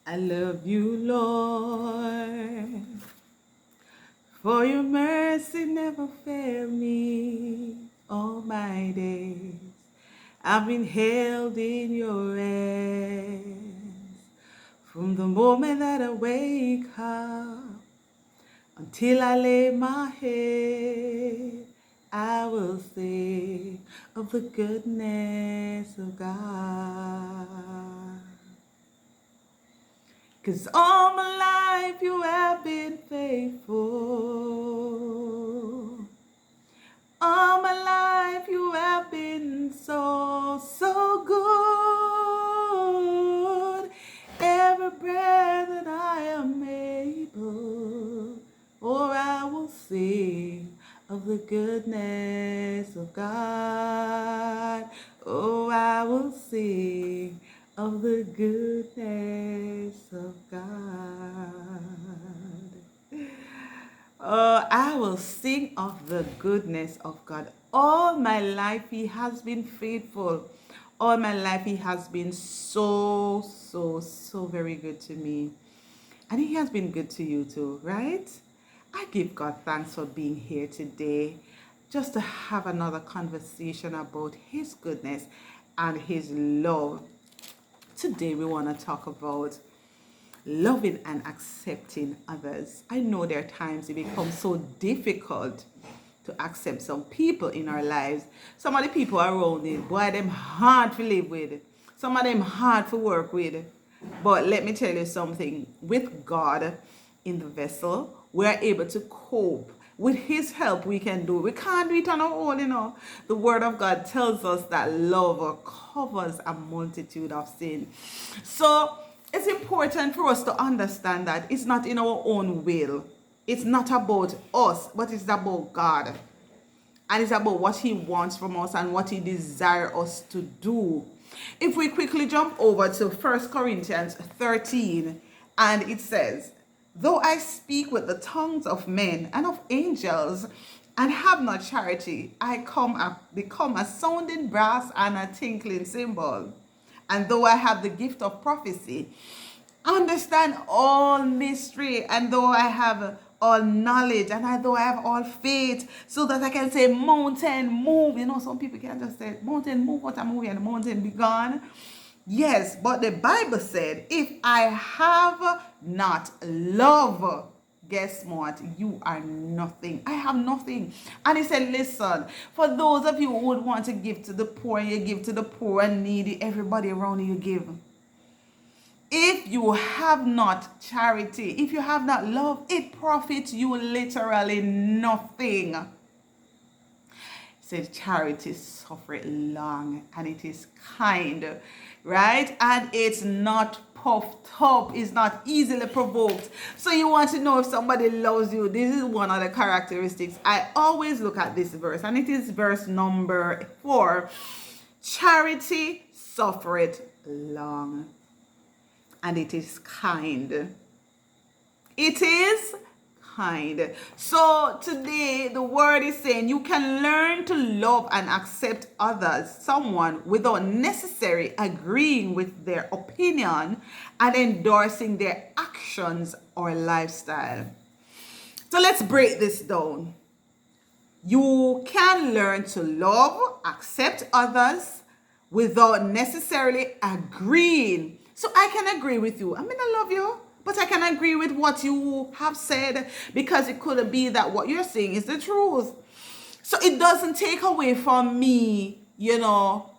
I love you, Lord, for your mercy never failed me all my days. I've been held in your hands from the moment that I wake up until I lay my head. I will sing of the goodness of God. 'Cause all my life you have been faithful. All my life you have been so, so good. Every breath that I am able, or I will sing of the goodness of God. Oh, I will sing of the goodness of God. Oh, I will sing of the goodness of God. All my life, He has been faithful. All my life, He has been so, so, so very good to me. And He has been good to you too, right? I give God thanks for being here today, just to have another conversation about His goodness and His love. Today, we want to talk about loving and accepting others. I know there are times it becomes so difficult to accept some people in our lives. Some of the people around it, boy, them hard to live with. Some of them hard to work with. But let me tell you something. With God in the vessel, we are able to cope. With His help, we can do it. We can't do it on our own, you know. The Word of God tells us that love covers a multitude of sin. So it's important for us to understand that it's not in our own will. It's not about us, but it's about God. And it's about what He wants from us and what He desires us to do. If we quickly jump over to 1 Corinthians 13, and it says, though I speak with the tongues of men and of angels and have not charity, I become a sounding brass and a tinkling cymbal. And though I have the gift of prophecy, understand all mystery, and though I have all knowledge, and though I have all faith, so that I can say, mountain, move. You know, some people can just say, mountain, move, what I'm moving, and the mountain be gone. Yes, but the Bible said, if I have not love, guess what? You are nothing. I have nothing. And He said, listen, for those of you who would want to give to the poor, you give to the poor and needy, everybody around you give. If you have not charity, if you have not love, it profits you literally nothing. It says charity suffereth long and it is kind, right? And it's not puffed up, it's not easily provoked. So you want to know if somebody loves you. This is one of the characteristics. I always look at this verse, and it is verse number 4. Charity suffereth long, and it is kind. It is kind. So today the word is saying you can learn to love and accept others, someone, without necessarily agreeing with their opinion and endorsing their actions or lifestyle. So let's break this down. You can learn to love, accept others without necessarily agreeing. So I can agree with you. I mean, I love you, but I can agree with what you have said, because it could be that what you're saying is the truth. So it doesn't take away from me,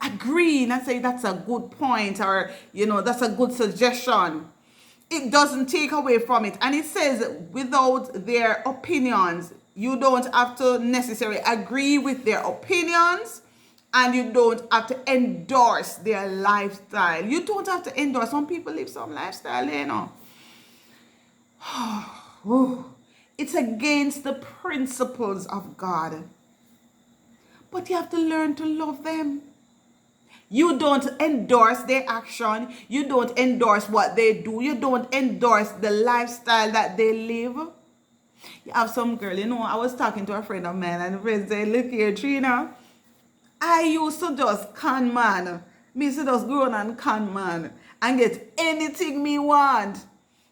agreeing and saying that's a good point, or, that's a good suggestion. It doesn't take away from it. And it says without their opinions. You don't have to necessarily agree with their opinions, and you don't have to endorse their lifestyle. You don't have to endorse. Some people live some lifestyle, It's against the principles of God. But you have to learn to love them. You don't endorse their action. You don't endorse what they do. You don't endorse the lifestyle that they live. You have some girl, I was talking to a friend of mine, and the friend said, look here, Trina, I used to just con man. Me used to just grown and con man. and get anything me want.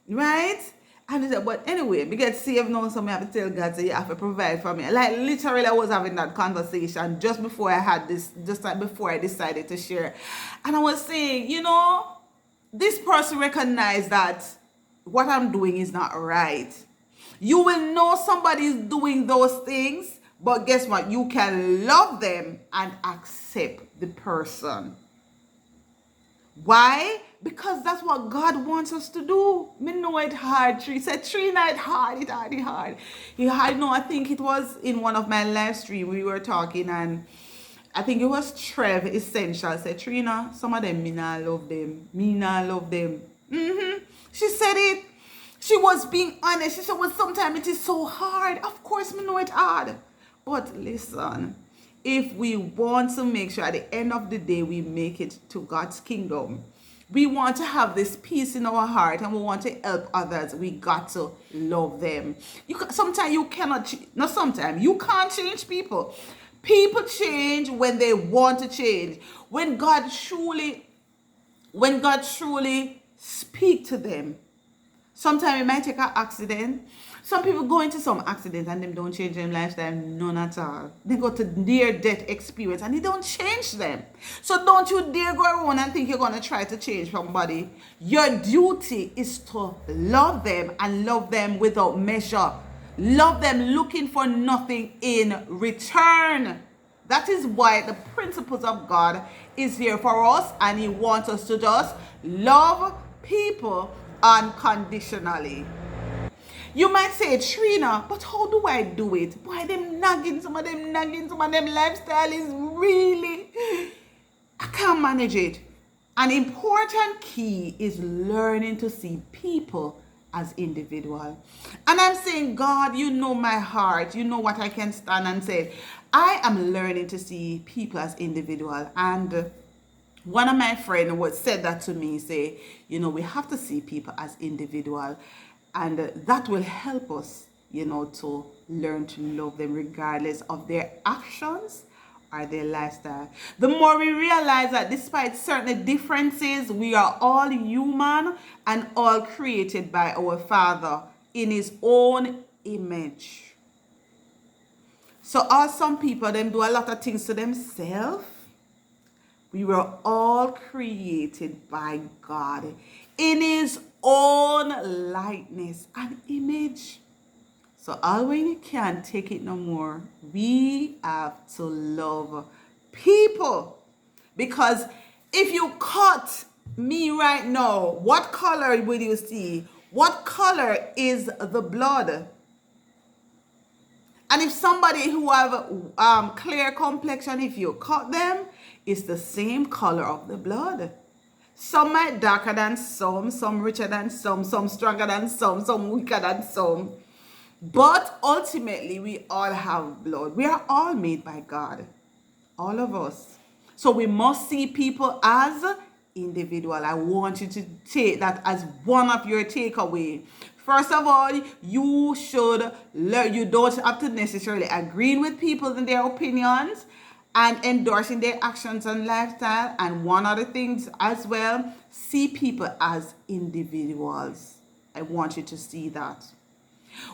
Right? And he said, but anyway, me get saved now, so I have to tell God, say, you have to provide for me. Like, literally, I was having that conversation just before I had this, just like before I decided to share. And I was saying, this person recognized that what I'm doing is not right. You will know somebody is doing those things, but guess what? You can love them and accept the person. Why? Because that's what God wants us to do. Me know it hard. He said, Trina, it hard. I know, I think it was in one of my live stream we were talking, and I think it was Trev Essential said, Trina, some of them, me not love them. She said it. She was being honest. She said, well, sometimes it is so hard. Of course, me know it hard. But listen, if we want to make sure at the end of the day we make it to God's kingdom, we want to have this peace in our heart and we want to help others, we got to love them. Sometimes you cannot, not sometimes, you can't change people. People change when they want to change. When God truly speak to them. Sometimes it might take an accident. Some people go into some accidents and them don't change their lifestyle, none at all. They go to near-death experience and it don't change them. So don't you dare go around and think you're going to try to change somebody. Your duty is to love them and love them without measure. Love them looking for nothing in return. That is why the principles of God is here for us, and he wants us to just love people unconditionally. You might say, Trina, but how do I do it? Why them nagging, some of them lifestyle is really, I can't manage it. An important key is learning to see people as individual. And I'm saying, God, you know my heart. You know what I can stand and say. I am learning to see people as individual. And one of my friends said that to me, say, we have to see people as individual. And that will help us, to learn to love them regardless of their actions or their lifestyle. The more we realize that despite certain differences, we are all human and all created by our Father in his own image. So some people, them do a lot of things to themselves. We were all created by God in his own likeness and image. So all when you can't take it no more, we have to love people. Because if you cut me right now, what color will you see? What color is the blood? And if somebody who have clear complexion, if you cut them, it's the same color of the blood. Some might darker than some richer than some stronger than some weaker than some. But ultimately, we all have blood. We are all made by God. All of us. So we must see people as individual. I want you to take that as one of your takeaway. First of all, you should learn. You don't have to necessarily agree with people and their opinions and endorsing their actions and lifestyle. And one other thing as well, see people as individuals. I want you to see that.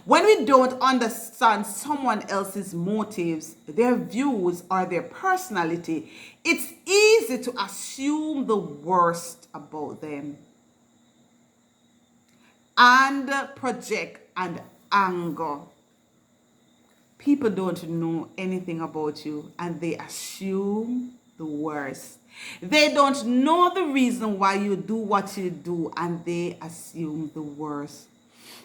When we don't understand someone else's motives, their views, or their personality, it's easy to assume the worst about them and project and anger. People don't know anything about you and they assume the worst. They don't know the reason why you do what you do and they assume the worst.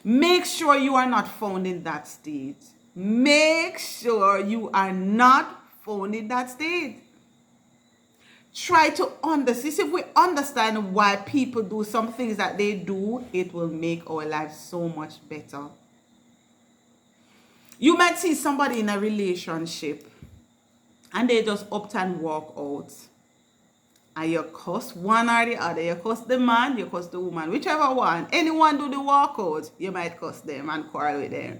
Make sure you are not found in that state. Make sure you are not found in that state. Try to understand. If we understand why people do some things that they do, it will make our life so much better. You might see somebody in a relationship and they just opt and walk out. And you curse one or the other. You curse the man, you curse the woman, whichever one. Anyone do the walkout, you might curse them and quarrel with them.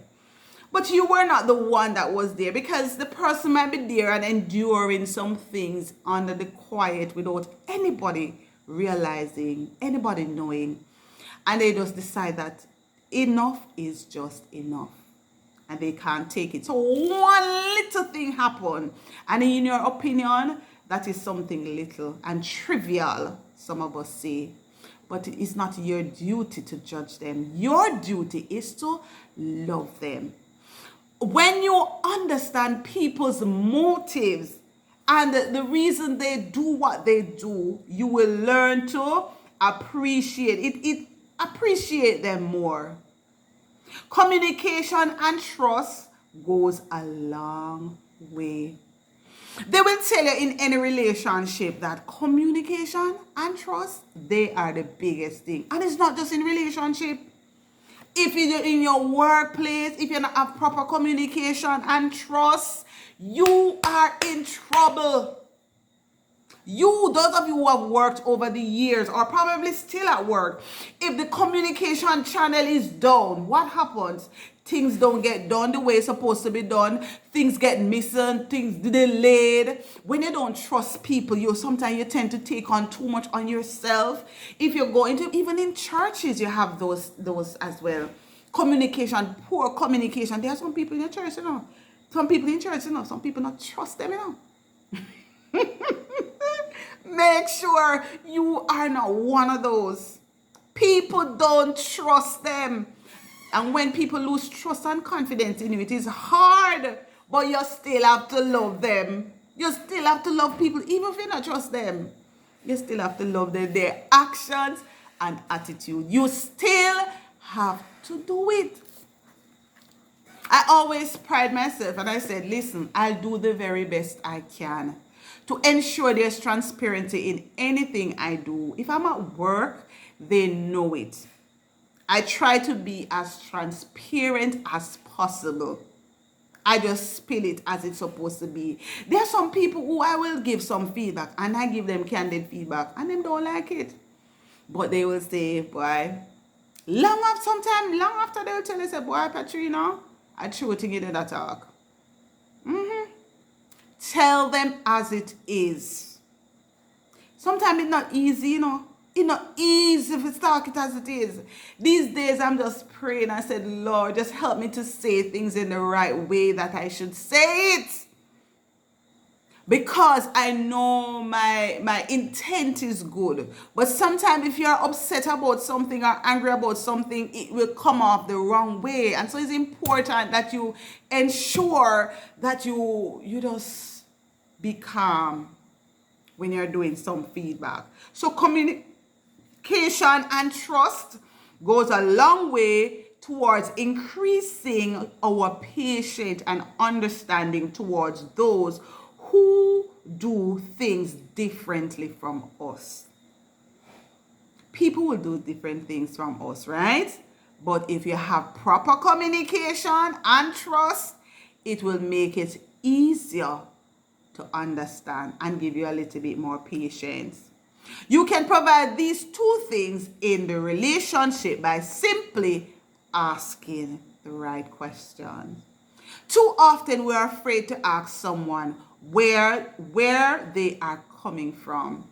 But you were not the one that was there, because the person might be there and enduring some things under the quiet without anybody realizing, anybody knowing, and they just decide that enough is just enough and they can't take it. So one little thing happened, and in your opinion, that is something little and trivial, some of us say, but it is not your duty to judge them. Your duty is to love them. When you understand people's motives and the reason they do what they do, you will learn to appreciate it. Appreciate them more. Communication and trust goes a long way. They will tell you in any relationship that communication and trust, they are the biggest thing. And it's not just in relationship. If you're in your workplace, if you don't have proper communication and trust, you are in trouble. Those of you who have worked over the years or probably still at work, if the communication channel is down, what happens? Things don't get done the way it's supposed to be done. Things get missing, things delayed. When you don't trust people, sometimes you tend to take on too much on yourself. If you're going to, even in churches, you have those as well. Communication, poor communication. There are some people in the church, Some people in church, some people not trust them, Make sure you are not one of those. People don't trust them. And when people lose trust and confidence in you, it is hard. But you still have to love them. You still have to love people, even if you don't trust them. You still have to love them, their actions and attitude. You still have to do it. I always pride myself, and I said, listen, I'll do the very best I can to ensure there's transparency in anything I do. If I'm at work, they know it. I try to be as transparent as possible. I just spill it as it's supposed to be. There are some people who I will give some feedback, and I give them candid feedback, and they don't like it. But they will say, boy, long after they will tell you, say, boy, Patrina, I threw it in that talk. Tell them as it is. Sometimes it's not easy, It's not easy to talk it as it is. These days I'm just praying. I said, Lord, just help me to say things in the right way that I should say it. Because I know my intent is good. But sometimes if you're upset about something or angry about something, it will come off the wrong way. And so it's important that you ensure that you just be calm when you're doing some feedback. So communication and trust goes a long way towards increasing our patience and understanding towards those who do things differently from us. People will do different things from us, right? But if you have proper communication and trust, it will make it easier to understand and give you a little bit more patience. You can provide these two things in the relationship by simply asking the right question. Too often we are afraid to ask someone where they are coming from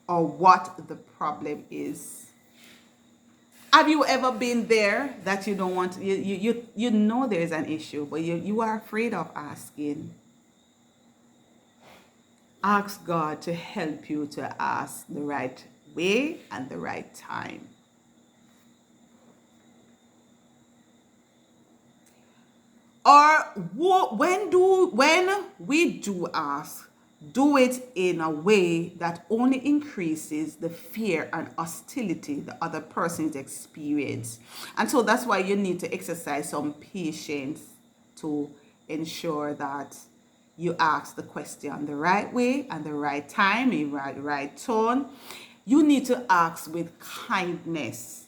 or what the problem is. Have you ever been there that you don't want, you know there's an issue, but you are afraid of asking? Ask God to help you to ask the right way and the right time. Or when we do ask, do it in a way that only increases the fear and hostility the other person's experience. And so that's why you need to exercise some patience to ensure that you ask the question the right way and the right time, in right tone. You need to ask with kindness,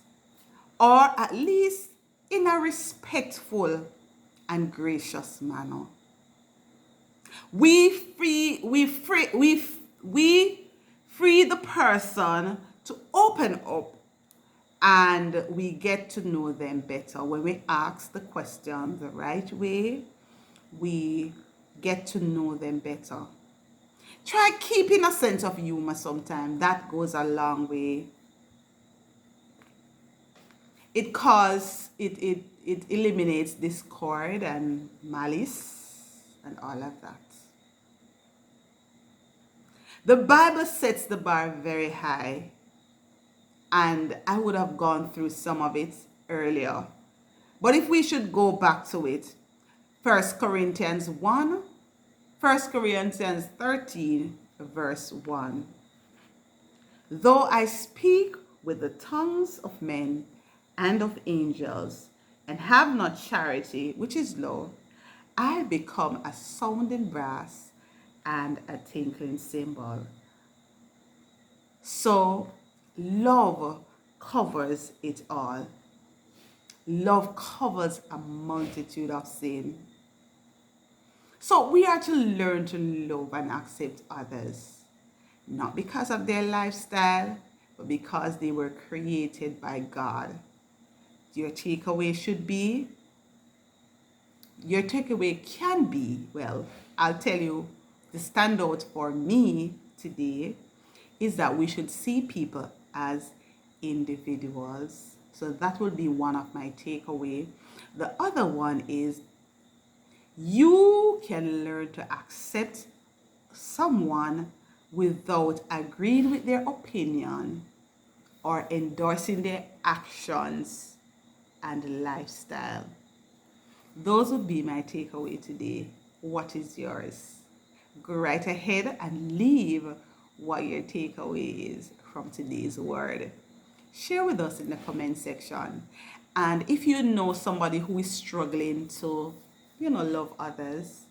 or at least in a respectful and gracious manner. We free the person to open up, and we get to know them better. When we ask the question the right way, we get to know them better. Try keeping a sense of humor sometimes. That goes a long way. It eliminates discord and malice and all of that. The Bible sets the bar very high, and I would have gone through some of it earlier. But if we should go back to it, 1 Corinthians 1, 1 Corinthians 13, verse 1. Though I speak with the tongues of men and of angels, and have not charity, which is love, I become a sounding brass and a tinkling cymbal. So love covers it all. Love covers a multitude of sin. So we are to learn to love and accept others, not because of their lifestyle, but because they were created by God. Your takeaway can be, well, I'll tell you, the standout for me today is that we should see people as individuals. So that will be one of my takeaway. The other one is you can learn to accept someone without agreeing with their opinion or endorsing their actions and lifestyle. Those would be my takeaway today. What is yours? Go right ahead and leave what your takeaway is from today's word. Share with us in the comment section. And if you know somebody who is struggling to, love others,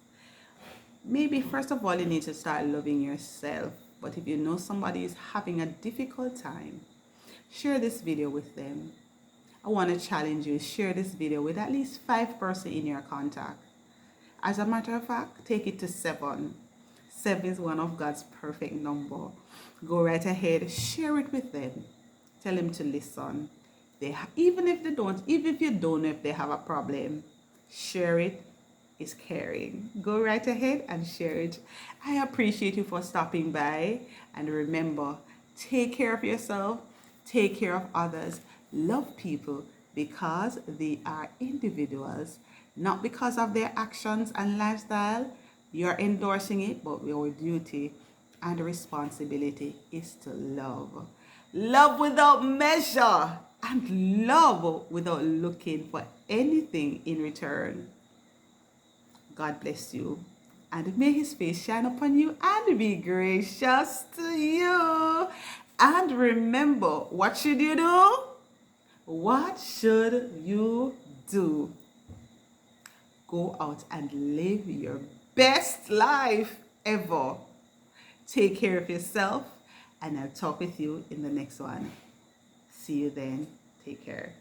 maybe first of all, you need to start loving yourself. But if you know somebody is having a difficult time, share this video with them. I want to challenge you, share this video with at least 5 persons in your contact. As a matter of fact, take it to 7. 7 is one of God's perfect number. Go right ahead, share it with them. Tell them to listen. Even if you don't know if they have a problem, share it. Is caring. Go right ahead and share it. I appreciate you for stopping by. And remember, take care of yourself, take care of others, love people because they are individuals, not because of their actions and lifestyle. You're endorsing it, but your duty and responsibility is to love. Love without measure and love without looking for anything in return. God bless you, and may his face shine upon you and be gracious to you. And remember, what should you do? What should you do? Go out and live your best life ever. Take care of yourself, and I'll talk with you in the next one. See you then. Take care.